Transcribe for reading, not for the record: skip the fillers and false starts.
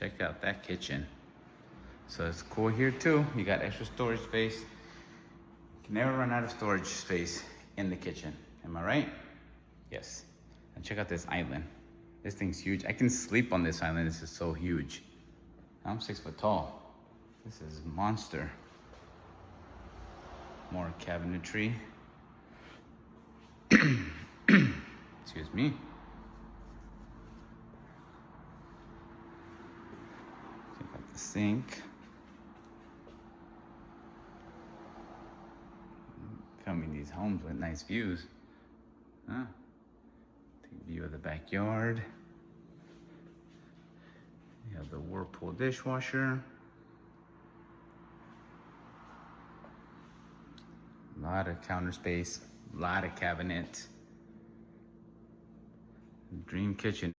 Check out that kitchen. So it's cool here too. You got extra storage space. You can never run out of storage space in the kitchen. Am I right? Yes. And check out this island. This thing's huge. I can sleep on this island. This is so huge. I'm 6 foot tall. This is monster. More cabinetry. Excuse me. Check out the sink. Filming these homes with nice views. Huh? Take a view of the backyard. You have the Whirlpool dishwasher. A lot of counter space, a lot of cabinet. Dream kitchen.